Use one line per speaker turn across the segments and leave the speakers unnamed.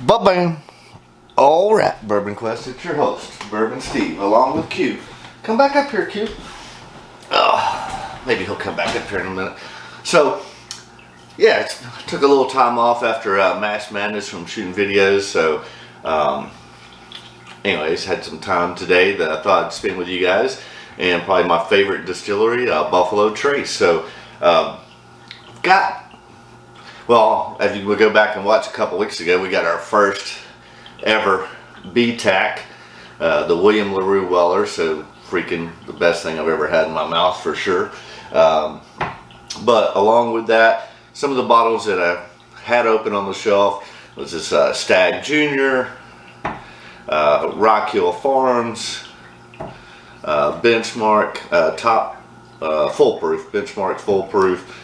Ba-bam. All right, Bourbon Quest, it's your host, Bourbon Steve, along with Q. Come back up here, Q. Oh, maybe he'll come back up here in a minute. So, yeah, took a little time off after Mass Madness from shooting videos. So, anyways, had some time today that I thought I'd spend with you guys, and probably my favorite distillery, Buffalo Trace. So, as you would go back and watch a couple weeks ago, we got our first ever BTAC, the William LaRue Weller. So freaking the best thing I've ever had in my mouth for sure. But along with that, some of the bottles that I had open on the shelf was this Stagg Jr., Rock Hill Farms, Benchmark top Foolproof, Benchmark Foolproof,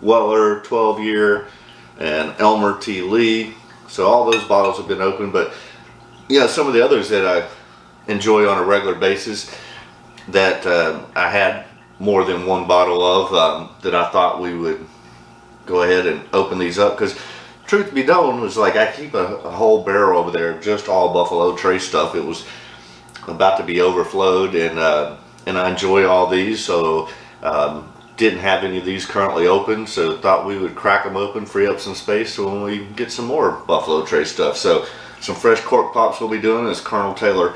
Weller 12 year, and Elmer T. Lee. So all those bottles have been opened, but yeah, some of the others that I enjoy on a regular basis that I had more than one bottle of, that I thought we would go ahead and open these up, because truth be known was like I keep a whole barrel over there just all Buffalo Trace stuff. It was about to be overflowed, and I enjoy all these, so didn't have any of these currently open, so thought we would crack them open, free up some space so when we get some more Buffalo Trace stuff. So some fresh cork pops we'll be doing is Colonel Taylor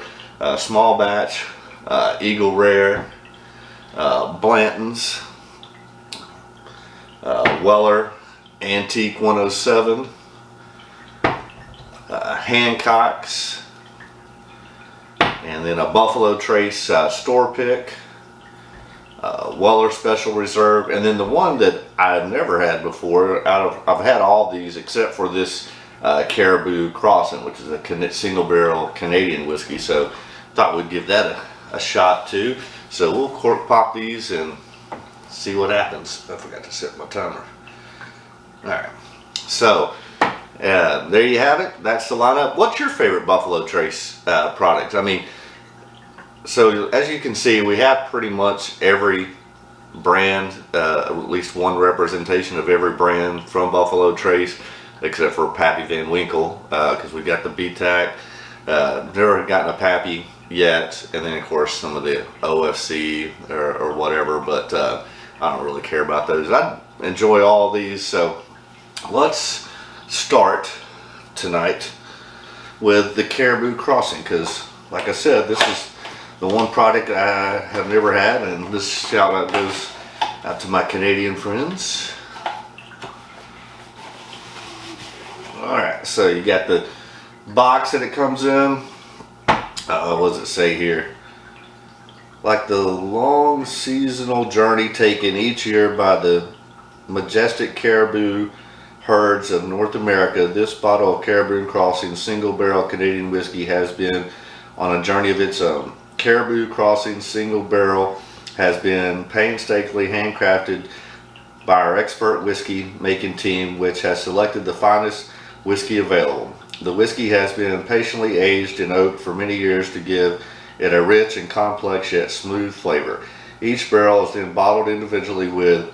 small batch, Eagle Rare, Blanton's, Weller Antique 107, Hancock's, and then a Buffalo Trace store pick, Weller Special Reserve, and then the one that I've never had before. I've had all these except for this Caribou Crossing, which is a single barrel Canadian whiskey. So thought we'd give that a shot too. So we'll cork pop these and see what happens. I forgot to set my timer. All right, so there you have it. That's the lineup. What's your favorite Buffalo Trace product? I mean, so as you can see, we have pretty much every brand, at least one representation of every brand from Buffalo Trace, except for Pappy Van Winkle, because we got the BTAC. Never gotten a Pappy yet, and then of course some of the OFC or whatever, but I don't really care about those. I enjoy all these, so let's start tonight with the Caribou Crossing, because like I said, this is the one product I have never had, and this shout out goes out to my Canadian friends. Alright, so you got the box that it comes in. What does it say here? Like the long seasonal journey taken each year by the majestic caribou herds of North America, this bottle of Caribou Crossing single barrel Canadian whiskey has been on a journey of its own. Caribou Crossing single barrel has been painstakingly handcrafted by our expert whiskey making team, which has selected the finest whiskey available. The whiskey has been patiently aged in oak for many years to give it a rich and complex yet smooth flavor. Each barrel is then bottled individually with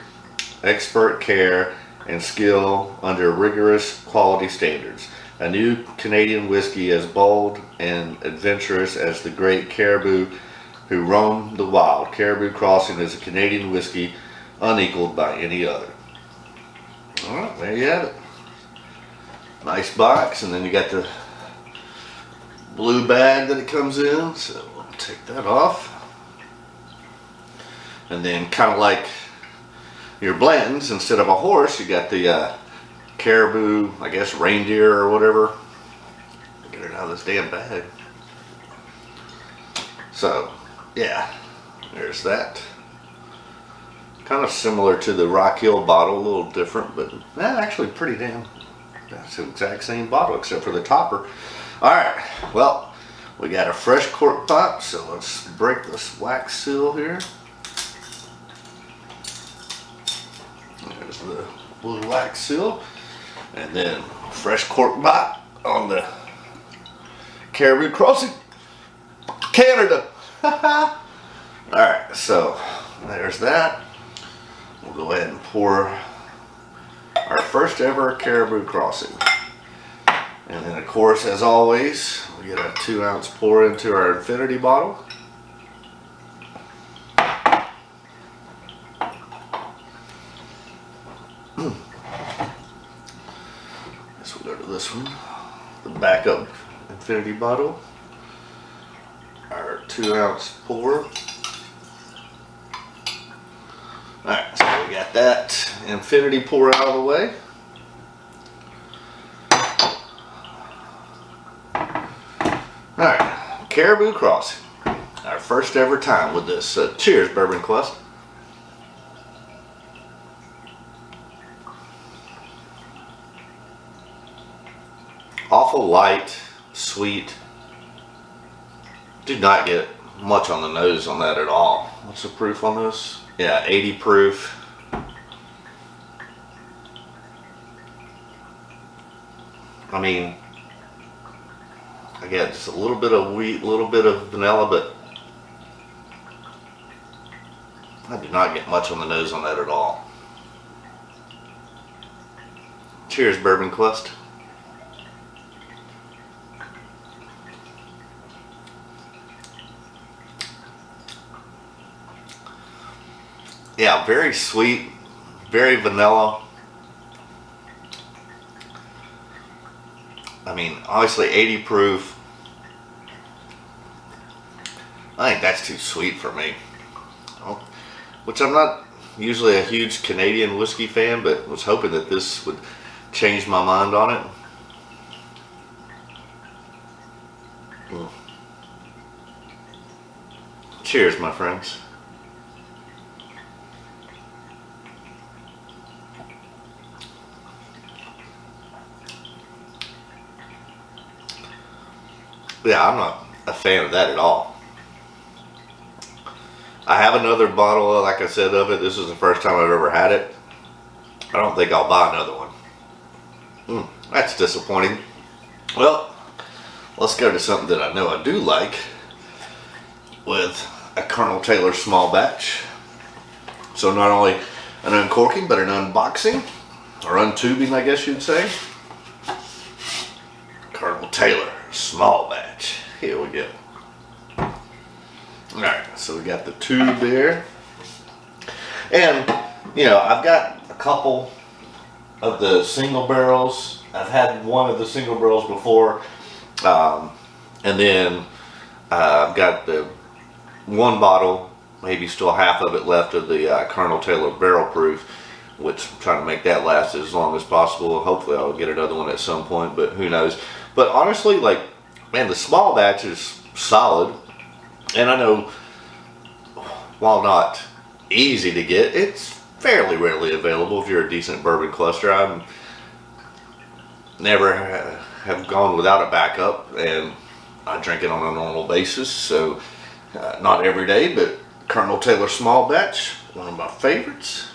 expert care and skill under rigorous quality standards. A new Canadian whiskey as bold and adventurous as the great caribou who roam the wild. Caribou Crossing is a Canadian whiskey unequaled by any other. Alright, there you have it. Nice box, and then you got the blue bag that it comes in, so we'll take that off. And then kind of like your Blantons, instead of a horse, you got the Caribou, I guess, reindeer or whatever. Get it out of this damn bag. So, yeah, there's that. Kind of similar to the Rock Hill bottle, a little different, but actually pretty damn. That's the exact same bottle except for the topper. Alright, well, we got a fresh cork pop, so let's break this wax seal here. There's the blue wax seal. And then fresh cork pop on the Caribou Crossing, Canada. Alright, so there's that. We'll go ahead and pour our first ever Caribou Crossing. And then of course, as always, we get a 2-ounce pour into our infinity bottle. Guess we'll go to this one, the backup infinity bottle. Our 2-ounce pour. Alright, so we got that infinity pour out of the way. Alright, Caribou Crossing. Our first ever time with this. Cheers, Bourbon Quest. Awful light, sweet. Do not get much on the nose on that at all. What's the proof on this? Yeah, 80 proof. I mean, again, just a little bit of wheat, a little bit of vanilla, but I do not get much on the nose on that at all. Cheers, Bourbon Quest. Yeah, very sweet, very vanilla. I mean, obviously 80 proof. I think that's too sweet for me. Which I'm not usually a huge Canadian whiskey fan, but was hoping that this would change my mind on it. Cheers, my friends. Yeah, I'm not a fan of that at all. I have another bottle, like I said, of it. This is the first time I've ever had it. I don't think I'll buy another one. That's disappointing. Well, let's go to something that I know I do like with a Colonel Taylor small batch. So not only an uncorking, but an unboxing, or untubing, I guess you'd say. Colonel Taylor small batch. Here we go. Alright, so we got the tube there. And, you know, I've got a couple of the single barrels. I've had one of the single barrels before. And then I've got the one bottle, maybe still half of it left of the Colonel Taylor barrel proof, which I'm trying to make that last as long as possible. Hopefully I'll get another one at some point, but who knows. But honestly, like, man, the small batch is solid. And I know, while not easy to get, it's fairly readily available if you're a decent bourbon cluster. I'm never have gone without a backup, and I drink it on a normal basis. So not every day, but Colonel Taylor small batch, one of my favorites.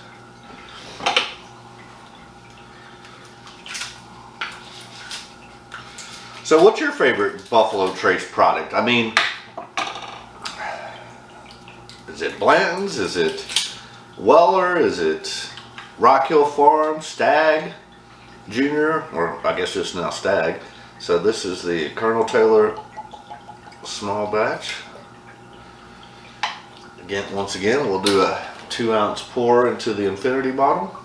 So what's your favorite Buffalo Trace product? I mean, is it Blanton's? Is it Weller? Is it Rock Hill Farm? Stagg? Junior? Or I guess just now Stagg. So this is the Colonel Taylor small batch. Again, once again, we'll do a 2-ounce pour into the infinity bottle.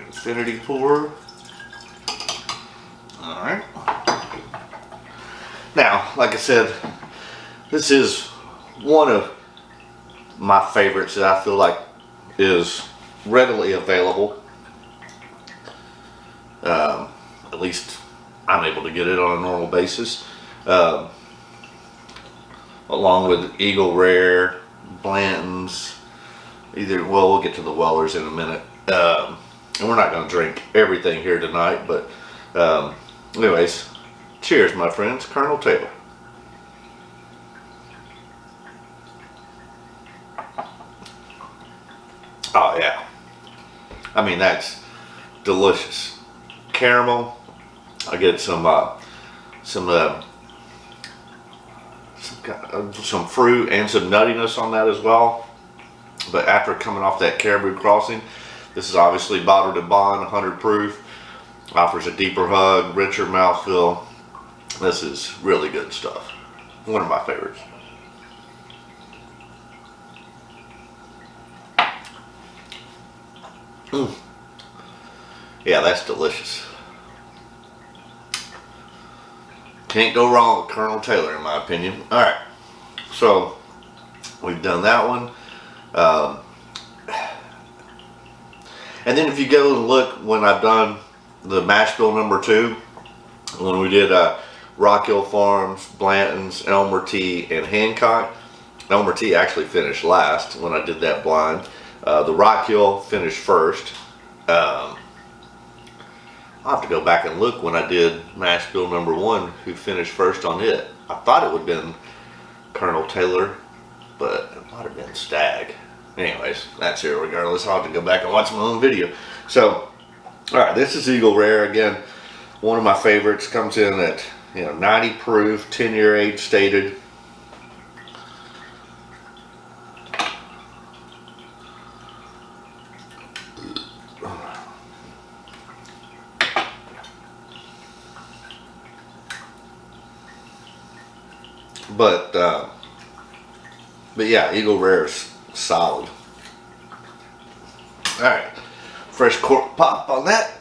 Infinity pour. Alright. Now, like I said, this is one of my favorites that I feel like is readily available. At least I'm able to get it on a normal basis. Along with Eagle Rare, Blanton's, well, we'll get to the Wellers in a minute. And we're not going to drink everything here tonight, but anyways, cheers, my friends. Colonel Taylor. Oh yeah, I mean, that's delicious. Caramel. I get some got some fruit and some nuttiness on that as well. But after coming off that Caribou Crossing, this is obviously bottled in bond, 100 proof. Offers a deeper hug, richer mouthfeel. This is really good stuff. One of my favorites. Yeah, that's delicious. Can't go wrong with Colonel Taylor, in my opinion. All right, so we've done that one. And then if you go and look when I've done the mash bill number 2, when we did Rock Hill Farms, Blanton's, Elmer T, and Hancock. Elmer T actually finished last when I did that blind. The Rock Hill finished first. I'll have to go back and look when I did mash bill number 1 who finished first on it. I thought it would have been Colonel Taylor, but it might have been Stagg. Anyways, that's here regardless. I'll have to go back and watch my own video. So, alright, this is Eagle Rare. Again, one of my favorites. Comes in at 90 proof, 10-year age stated. But yeah, Eagle Rare is solid. All right, fresh cork pop on that.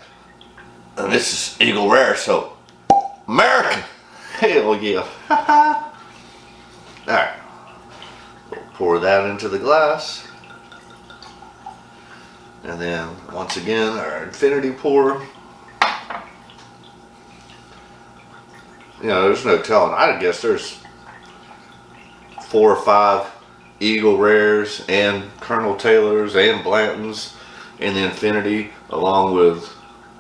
And this is Eagle Rare, so American. Hell yeah. All right, we'll pour that into the glass. And then once again, our infinity pour. There's no telling. I guess there's 4 or 5 Eagle Rares and Colonel Taylors and Blantons in the infinity, along with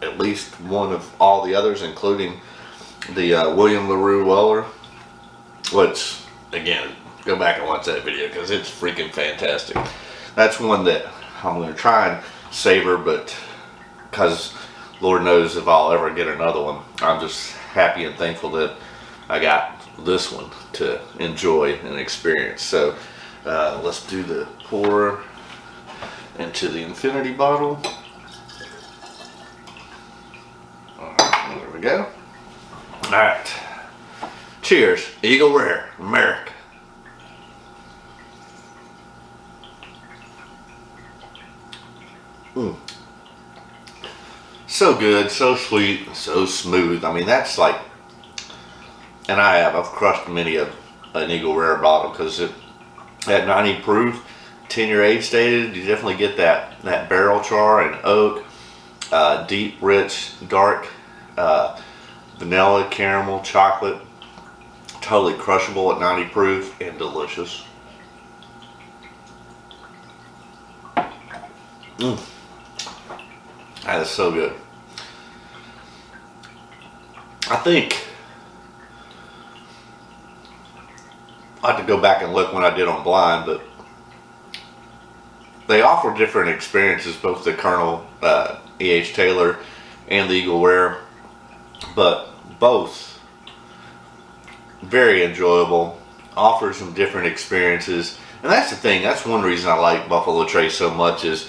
at least one of all the others, including the William LaRue Weller. Which, again, go back and watch that video because it's freaking fantastic. That's one that I'm going to try and savor, but because Lord knows if I'll ever get another one. I'm just happy and thankful that I got this one to enjoy and experience. So let's do the pour into the infinity bottle. There we go. All right, cheers. Eagle Rare, Merrick. So good, so sweet, so smooth. I mean, that's like, and I've crushed many of an Eagle Rare bottle because at 90 proof, 10-year age stated, you definitely get that barrel char and oak, deep, rich, dark, vanilla, caramel, chocolate, totally crushable at 90 proof and delicious. That is so good. I think I have to go back and look when I did on blind, but they offer different experiences, both the Colonel E.H. Taylor and the Eagle Rare, but both very enjoyable, offer some different experiences. And that's the thing, that's one reason I like Buffalo Trace so much, is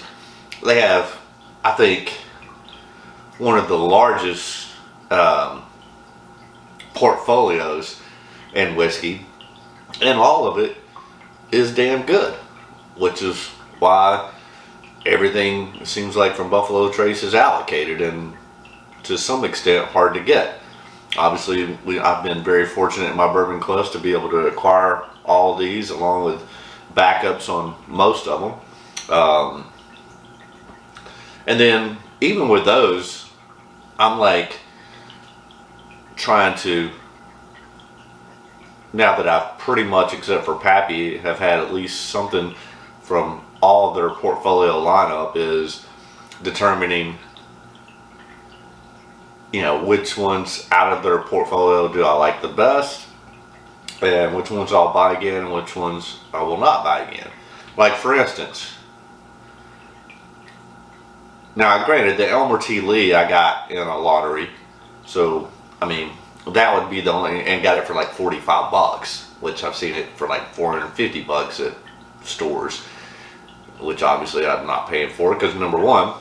they have, I think, one of the largest portfolios in whiskey, and all of it is damn good, which is why everything seems like from Buffalo Trace is allocated and to some extent hard to get. Obviously, I've been very fortunate in my Bourbon Quest to be able to acquire all of these, along with backups on most of them. And then even with those, I'm like trying to, now that I've pretty much, except for Pappy, have had at least something from all their portfolio lineup, is determining, which ones out of their portfolio do I like the best, and which ones I'll buy again and which ones I will not buy again. Like, for instance, now granted, the Elmer T. Lee I got in a lottery, so I mean, that would be the only, and got it for like 45 bucks, which I've seen it for like 450 bucks at stores, which obviously I'm not paying for because number one,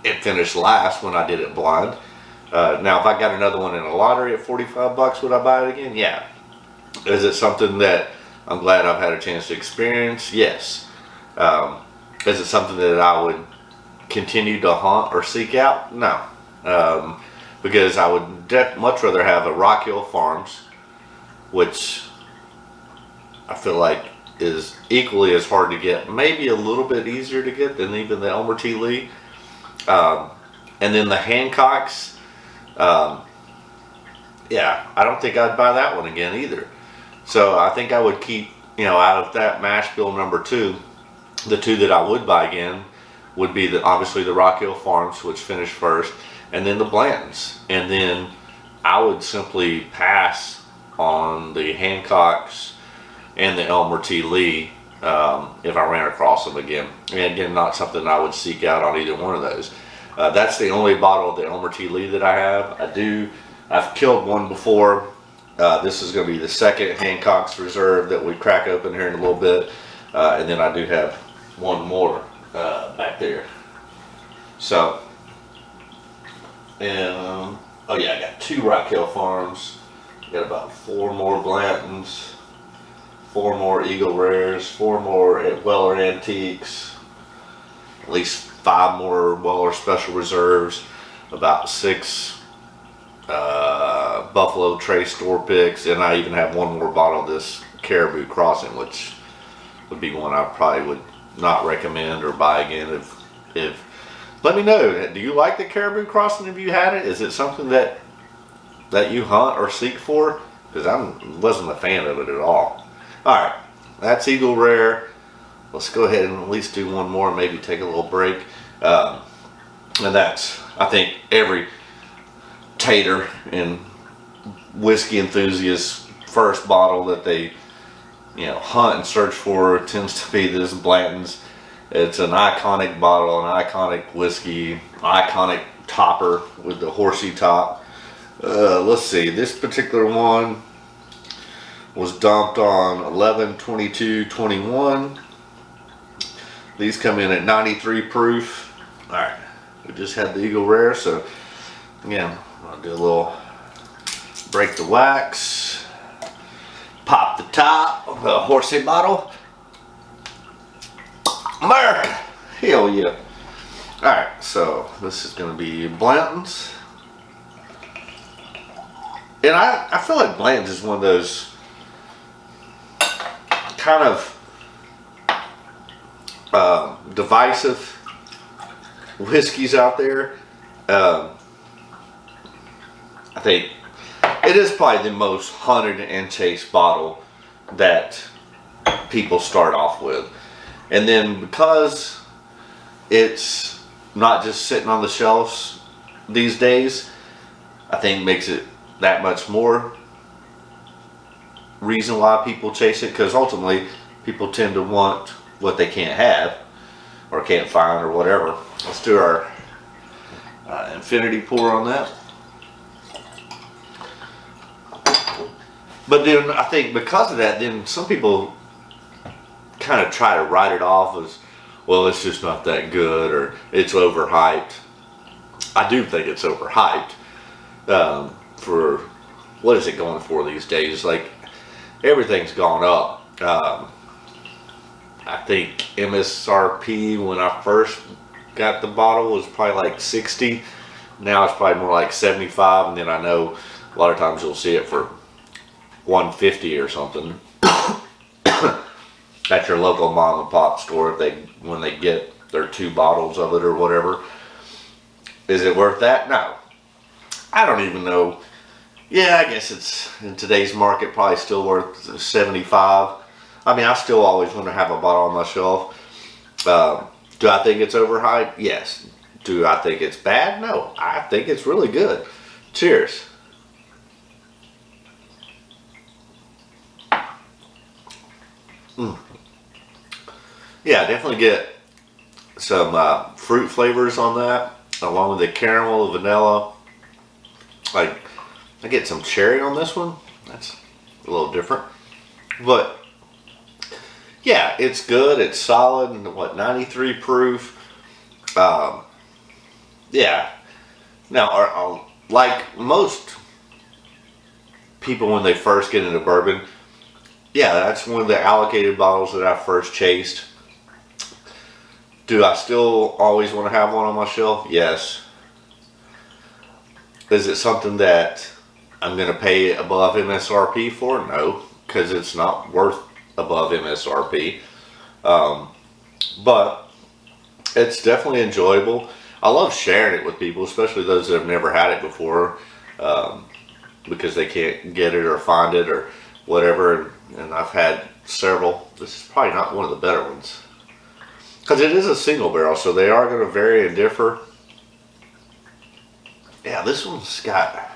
it finished last when I did it blind. Now if I got another one in a lottery at 45 bucks, would I buy it again? Yeah. Is it something that I'm glad I've had a chance to experience? Yes. Is it something that I would continue to hunt or seek out? No. Because I would much rather have a Rock Hill Farms, which I feel like is equally as hard to get, maybe a little bit easier to get than even the Elmer T. Lee. And then the Hancocks, yeah, I don't think I'd buy that one again either. So I think I would keep, out of that mash bill number 2, the 2 that I would buy again would be obviously the Rock Hill Farms, which finished first, and then the Blantons. And then I would simply pass on the Hancocks and the Elmer T. Lee if I ran across them again. And again, not something I would seek out on either one of those. That's the only bottle of the Elmer T. Lee that I have. I've killed one before. This is going to be the second Hancock's Reserve that we crack open here in a little bit. And then I do have one more back there. So, and oh yeah, I got 2 Rock Hill Farms. Got about 4 more Blantons, 4 more Eagle Rares, 4 more Weller Antiques, at least 5 more Weller Special Reserves, about 6 Buffalo Trace store picks, and I even have 1 more bottle of this Caribou Crossing, which would be one I probably would not recommend or buy again. If let me know, do you like the Caribou Crossing? Have you had it? Is it something that you hunt or seek for? Because I wasn't a fan of it at all. Alright, that's Eagle Rare. Let's go ahead and at least do one more, maybe take a little break. And that's, I think, every tater and whiskey enthusiast first bottle that they hunt and search for tends to be this Blanton's. It's an iconic bottle, an iconic whiskey, iconic topper with the horsey top. Let's see, this particular one was dumped on 11/22/21. These come in at 93 proof. Alright, we just had the Eagle Rare, so again, I'll do a little break the wax, pop the top of the horsey bottle. Merrick! Hell yeah. Alright, so this is going to be Blanton's. And I feel like Blanton's is one of those kind of divisive whiskeys out there. I think it is probably the most hunted and chased bottle that people start off with. And then because it's not just sitting on the shelves these days, I think makes it that much more reason why people chase it, because ultimately people tend to want what they can't have or can't find or whatever. Let's do our infinity pour on that. But then I think because of that, then some people kind of try to write it off as, well, it's just not that good or it's overhyped. I do think it's overhyped. For what is it going for these days? Like, everything's gone up. I think MSRP when I first got the bottle was probably like 60. Now it's probably more like 75, and then I know a lot of times you'll see it for 150 or something at your local mom and pop store when they get their 2 bottles of it or whatever. Is it worth that? No. I don't even know. Yeah, I guess it's in today's market probably still worth 75. I mean, I still always want to have a bottle on my shelf. Do I think it's overhyped? Yes. Do I think it's bad? No. I think it's really good. Cheers. Yeah, definitely get some fruit flavors on that, along with the caramel, vanilla. Like, I get some cherry on this one. That's a little different. But yeah, it's good. It's solid. And what, 93 proof? Yeah. Now, like most people when they first get into bourbon, yeah, that's one of the allocated bottles that I first chased. Do I still always want to have one on my shelf? Yes. Is it something that I'm going to pay above MSRP for? No, because it's not worth above MSRP. But it's definitely enjoyable. I love sharing it with people, especially those that have never had it before, because they can't get it or find it or whatever. And I've had several. This is probably not one of the better ones, because it is a single barrel, so they are going to vary and differ. Yeah, this one's got...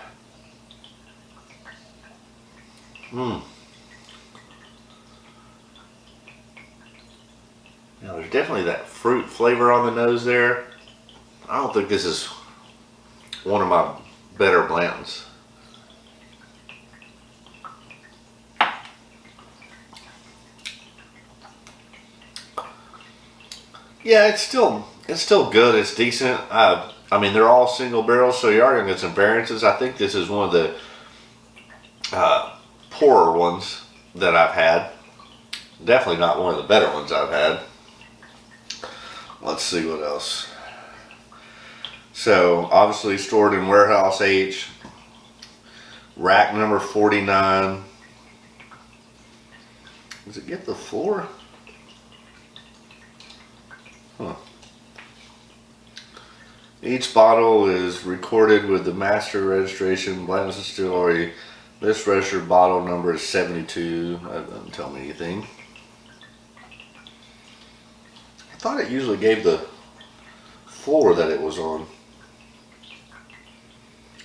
Yeah, there's definitely that fruit flavor on the nose there. I don't think this is one of my better Blantons. Yeah, it's still good. It's decent. I mean, they're all single barrels, so you are gonna get some variances. I think this is one of the poorer ones that I've had. Definitely not one of the better ones I've had. Let's see what else. So obviously stored in warehouse H. Rack number 49. Does it get the floor? Huh. Each bottle is recorded with the master registration, Blanton Distillery. This registered bottle number is 72. That doesn't tell me anything. I thought it usually gave the floor that it was on.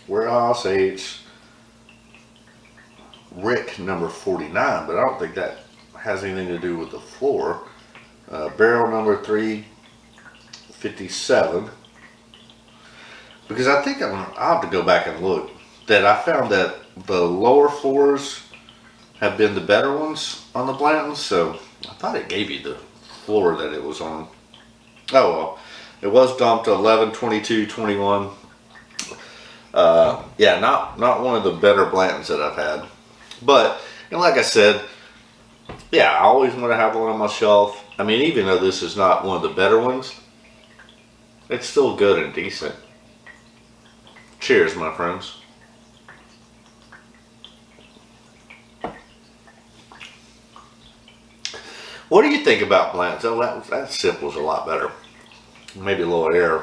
Warehouse H. Rick number 49, but I don't think that has anything to do with the floor. Barrel number 357. Because I think I'll have to go back and look. That I found that the lower floors have been the better ones on the Blantons, so I thought it gave you the floor that it was on. Oh well, it was dumped 11/22/21. Yeah, not one of the better Blantons that I've had, but like I said, yeah, I always want to have one on my shelf. I mean, even though this is not one of the better ones, it's still good and decent. Cheers, my friends. What do you think about Blanton's? Oh, that sip was a lot better. Maybe a little air.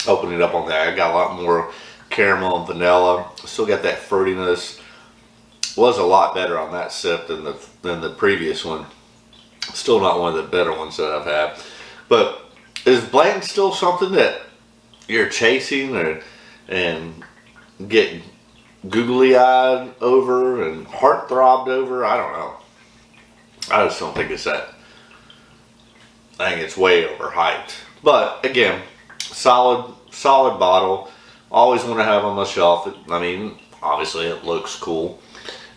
Opening it up on that, I got a lot more caramel and vanilla. Still got that fruitiness. Was a lot better on that sip than the previous one. Still not one of the better ones that I've had. But is Blanton still something that you're chasing and getting googly-eyed over and heart-throbbed over? I don't know. I just don't think it's that. I think it's way overhyped. But again, solid bottle. Always want to have on my shelf. I mean, obviously it looks cool,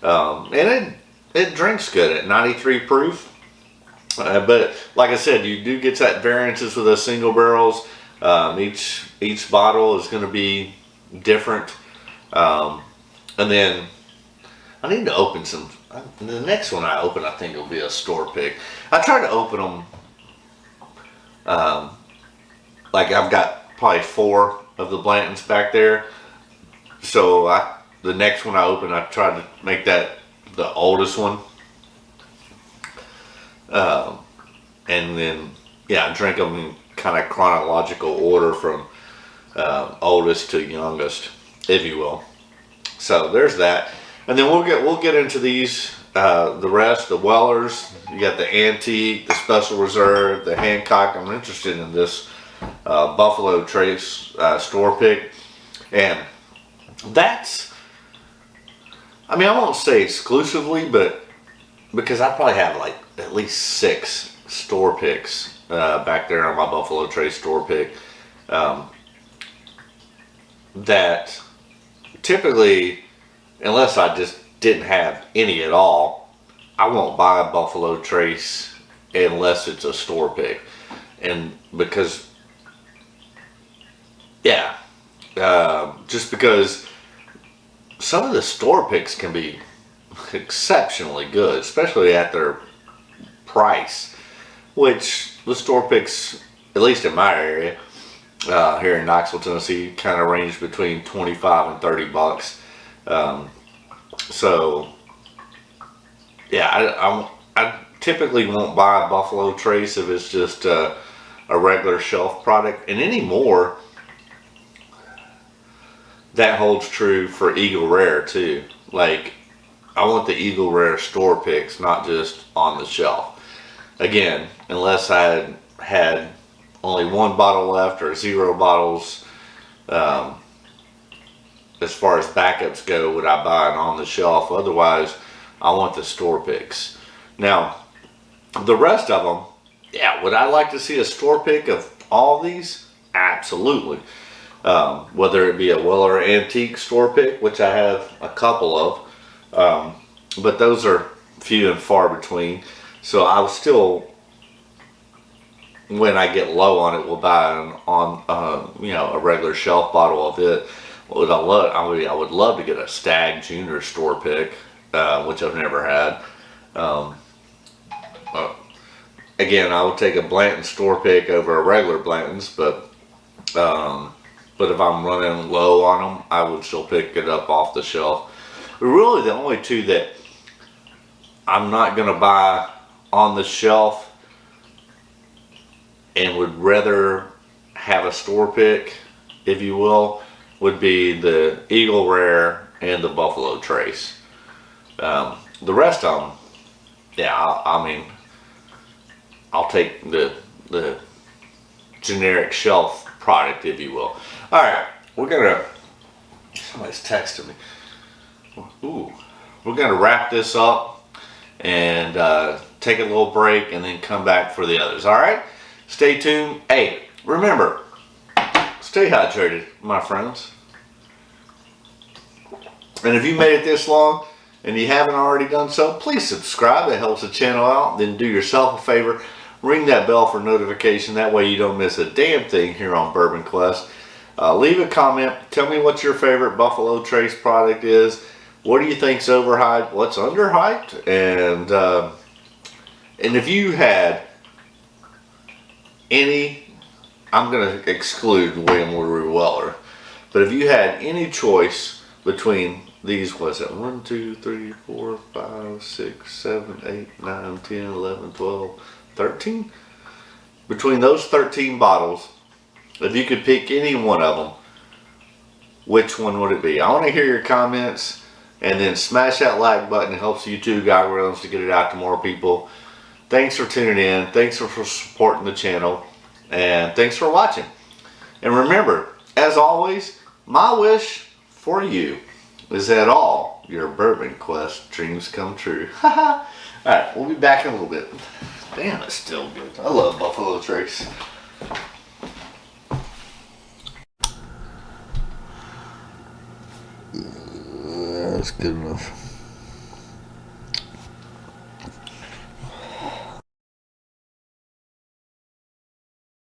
and it drinks good at 93 proof. But like I said, you do get that variances with those single barrels. Each bottle is going to be different, and then I need to open some. The next one I open, I think it'll be a store pick. I try to open them. Like I've got probably 4 of the Blantons back there. So the next one I open, I try to make that the oldest one. And then, yeah, I drink them in kind of chronological order from oldest to youngest, if you will. So there's that. And then we'll get into these, the rest, the Wellers. You got the Antique, the Special Reserve, the Hancock. I'm interested in this Buffalo Trace store pick. And that's, I mean, I won't say exclusively, but because I probably have like at least 6 store picks back there on my Buffalo Trace store pick that typically unless I just didn't have any at all, I won't buy a Buffalo Trace unless it's a store pick. And because, yeah, just because some of the store picks can be exceptionally good, especially at their price, which the store picks, at least in my area, here in Knoxville, Tennessee, kind of range between 25 and 30 bucks. So, yeah, I typically won't buy a Buffalo Trace if it's just a regular shelf product. And anymore, that holds true for Eagle Rare too. Like, I want the Eagle Rare store picks, not just on the shelf. Again, unless I had only one bottle left or 0 bottles, as far as backups go, would I buy it on the shelf? Otherwise, I want the store picks. Now, the rest of them, yeah, would I like to see a store pick of all these? Absolutely. Whether it be a Weller Antique store pick, which I have a couple of, but those are few and far between. So I'll still, when I get low on it, will buy a regular shelf bottle of it. What I love, I would love to get a Stagg Junior store pick, which I've never had. Again, I would take a Blanton store pick over a regular Blanton's, but if I'm running low on them, I would still pick it up off the shelf. But really, the only two that I'm not going to buy on the shelf and would rather have a store pick, if you will, would be the Eagle Rare and the Buffalo Trace. The rest of them, yeah, I mean, I'll take the generic shelf product, if you will. All right, somebody's texting me. Ooh, we're gonna wrap this up and take a little break and then come back for the others. All right, stay tuned. Hey, remember, stay hydrated, my friends. And if you made it this long and you haven't already done so, please subscribe. That helps the channel out. Then do yourself a favor, ring that bell for notification. That way you don't miss a damn thing here on Bourbon Quest. Leave a comment. Tell me what your favorite Buffalo Trace product is. What do you think's overhyped? What's underhyped? And if you had any, I'm going to exclude William Woodrow Weller, but if you had any choice between these, was it 1, 2, 3, 4, 5, 6, 7, 8, 9, 10, 11, 12, 13? Between those 13 bottles, if you could pick any one of them, which one would it be? I want to hear your comments, and then smash that like button. It helps YouTube algorithms to get it out to more people. Thanks for tuning in. Thanks for supporting the channel. And thanks for watching. And remember, as always, my wish for you is that all your Bourbon Quest dreams come true. Alright, we'll be back in a little bit. Damn, it's still good. I love Buffalo Trace. That's good enough.